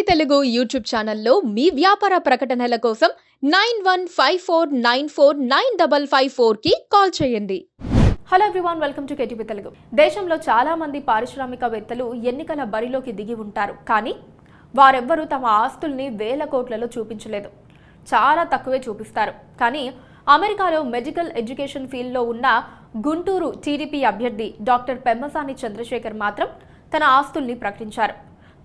Telugu YouTube ఛానల్లో మీ వ్యాపార ప్రకటనల కోసం 9154949554 కి కాల్ చేయండి. Hello everyone, welcome to KTV Telugu. దేశంలో చాలా మంది పారిశ్రామికవేత్తలు ఎన్నికల బరిలోకి దిగి ఉంటారు. కానీ వారెవ్వరూ తమ ఆస్తుల్ని వేల కోట్లలో చూపించలేదు. చాలా తక్కువే చూపిస్తారు. కానీ అమెరికాలో మెడికల్ ఎడ్యుకేషన్ ఫీల్డ్లో ఉన్న గుంటూరు టీడీపీ అభ్యర్థి డాక్టర్ పెమ్మసాని చంద్రశేఖర్ మాత్రం తన ఆస్తుల్ని ప్రకటించారు.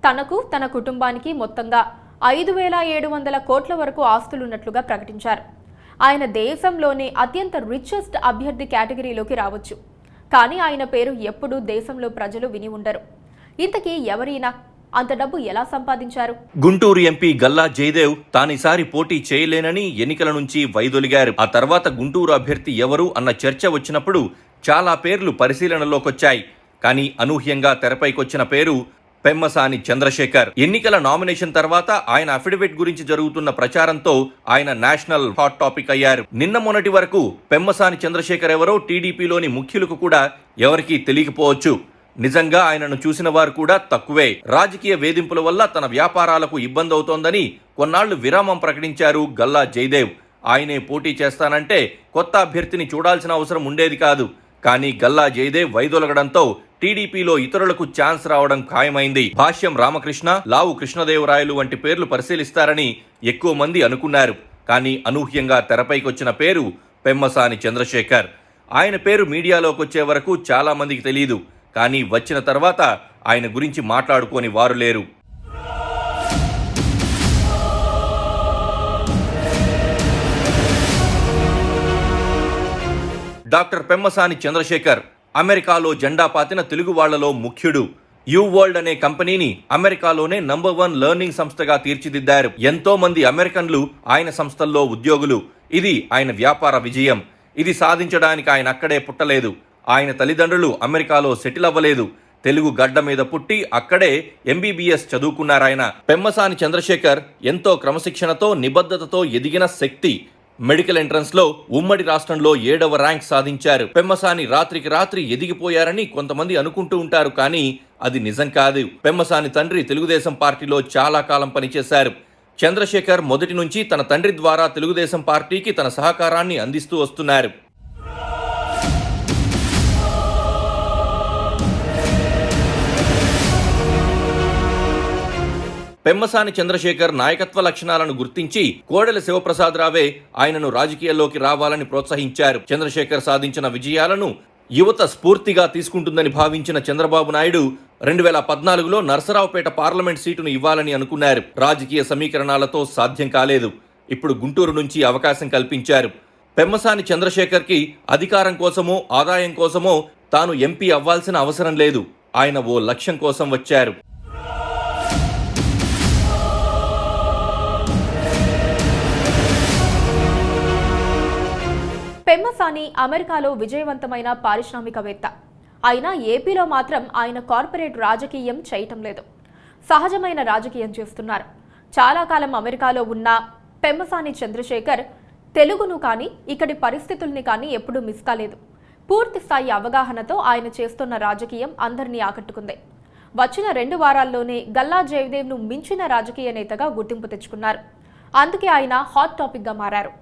తనకు తన కుటుంబానికి మొత్తంగా 5,700 కోట్ల వరకు ఆస్తులున్నట్లుగా ప్రకటించారు. ఆయన దేశంలోనే అత్యంత రిచెస్ట్ అభ్యర్థి కేటగిరీలోకి రావచ్చు. కానీ ఆయన పేరు ఎప్పుడూ దేశంలో ప్రజలు విని ఉండరు. ఇంతకీ ఎవరైనా అంత డబ్బు ఎలా సంపాదించారు? గుంటూరు ఎంపీ గల్లా జయదేవ్ తానీసారి పోటీ చేయలేనని ఎన్నికల నుంచి వైదొలిగారు. ఆ తర్వాత గుంటూరు అభ్యర్థి ఎవరు అన్న చర్చ వచ్చినప్పుడు చాలా పేర్లు పరిశీలనలోకొచ్చాయి. కానీ అనూహ్యంగా తెరపైకొచ్చిన పేరు పెమ్మసాని చంద్రశేఖర్. ఎన్నికల నామినేషన్ తర్వాత ఆయన అఫిడవిట్ గురించి జరుగుతున్న ప్రచారంతో ఆయన నేషనల్ హాట్ టాపిక్ అయ్యారు. నిన్న మొన్నటి వరకు పెమ్మసాని చంద్రశేఖర్ ఎవరో టీడీపీలోని ముఖ్యులకు కూడా ఎవరికీ తెలియకపోవచ్చు. నిజంగా ఆయనను చూసిన వారు కూడా తక్కువే. రాజకీయ వేధింపుల వల్ల తన వ్యాపారాలకు ఇబ్బంది అవుతోందని కొన్నాళ్లు విరామం ప్రకటించారు గల్లా జయదేవ్. ఆయనే పోటీ చేస్తానంటే కొత్త అభ్యర్థిని చూడాల్సిన అవసరం ఉండేది కాదు. కానీ గల్లా జయదేవ్ వైదొలగడంతో టీడీపీలో ఇతరులకు ఛాన్స్ రావడం ఖాయమైంది. భాష్యం రామకృష్ణ, లావు కృష్ణదేవరాయలు వంటి పేర్లు పరిశీలిస్తారని ఎక్కువ మంది అనుకున్నారు. కానీ అనూహ్యంగా తెరపైకొచ్చిన పేరు పెమ్మసాని చంద్రశేఖర్. ఆయన పేరు మీడియాలోకి వచ్చే వరకు చాలా మందికి తెలియదు. కానీ వచ్చిన తర్వాత ఆయన గురించి మాట్లాడుకోని వారు లేరు. డాక్టర్ పెమ్మసాని చంద్రశేఖర్ అమెరికాలో జెండా పాతిన తెలుగు వాళ్లలో ముఖ్యుడు. యూ వరల్డ్ అనే కంపెనీని అమెరికాలోనే నంబర్ 1 లెర్నింగ్ సంస్థగా తీర్చిదిద్దారు. ఎంతో మంది అమెరికన్లు ఆయన సంస్థల్లో ఉద్యోగులు. ఇది ఆయన వ్యాపార విజయం. ఇది సాధించడానికి ఆయన అక్కడే పుట్టలేదు. ఆయన తల్లిదండ్రులు అమెరికాలో సెటిల్ అవ్వలేదు. తెలుగు గడ్డ మీద పుట్టి అక్కడే MBBS చదువుకున్నారాయన. పెమ్మసాని చంద్రశేఖర్ ఎంతో క్రమశిక్షణతో నిబద్ధతతో ఎదిగిన శక్తి. మెడికల్ ఎంట్రన్స్ లో ఉమ్మడి రాష్ట్రంలో 7వ ర్యాంక్ సాధించారు. పెమ్మసాని రాత్రికి రాత్రి ఎదిగిపోయారని కొంతమంది అనుకుంటూ ఉంటారు. కానీ అది నిజం కాదు. పెమ్మసాని తండ్రి తెలుగుదేశం పార్టీలో చాలా కాలం పనిచేశారు. చంద్రశేఖర్ మొదటి నుంచి తన తండ్రి ద్వారా తెలుగుదేశం పార్టీకి తన సహకారాన్ని అందిస్తూ వస్తున్నారు. పెమ్మసాని చంద్రశేఖర్ నాయకత్వ లక్షణాలను గుర్తించి కోడెల శివప్రసాదరావే ఆయనను రాజకీయాల్లోకి రావాలని ప్రోత్సహించారు. చంద్రశేఖర్ సాధించిన విజయాలను యువత స్ఫూర్తిగా తీసుకుంటుందని భావించిన చంద్రబాబు నాయుడు 2014లో నరసరావుపేట పార్లమెంట్ సీటును ఇవ్వాలని అనుకున్నారు. రాజకీయ సమీకరణాలతో సాధ్యం కాలేదు. ఇప్పుడు గుంటూరు నుంచి అవకాశం కల్పించారు. పెమ్మసాని చంద్రశేఖర్కి అధికారం కోసమో ఆదాయం కోసమో తాను ఎంపీ అవ్వాల్సిన అవసరం లేదు. ఆయన ఓ లక్ష్యం కోసం వచ్చారు. పెమ్మసాని అమెరికాలో విజయవంతమైన పారిశ్రామికవేత్త. అయినా ఏపీలో మాత్రం ఆయన కార్పొరేట్ రాజకీయం చేయటం లేదు. సహజమైన రాజకీయం చేస్తున్నారు. చాలా కాలం అమెరికాలో ఉన్న పెమ్మసాని చంద్రశేఖర్ తెలుగును కానీ ఇక్కడి పరిస్థితుల్ని కానీ ఎప్పుడూ మిస్ కాలేదు. పూర్తి స్థాయి అవగాహనతో ఆయన చేస్తున్న రాజకీయం అందరినీ ఆకట్టుకుంది. వచ్చిన 2 వారాల్లోనే గల్లా జయదేవ్ను మించిన రాజకీయ నేతగా గుర్తింపు తెచ్చుకున్నారు. అందుకే ఆయన హాట్ టాపిక్గా మారారు.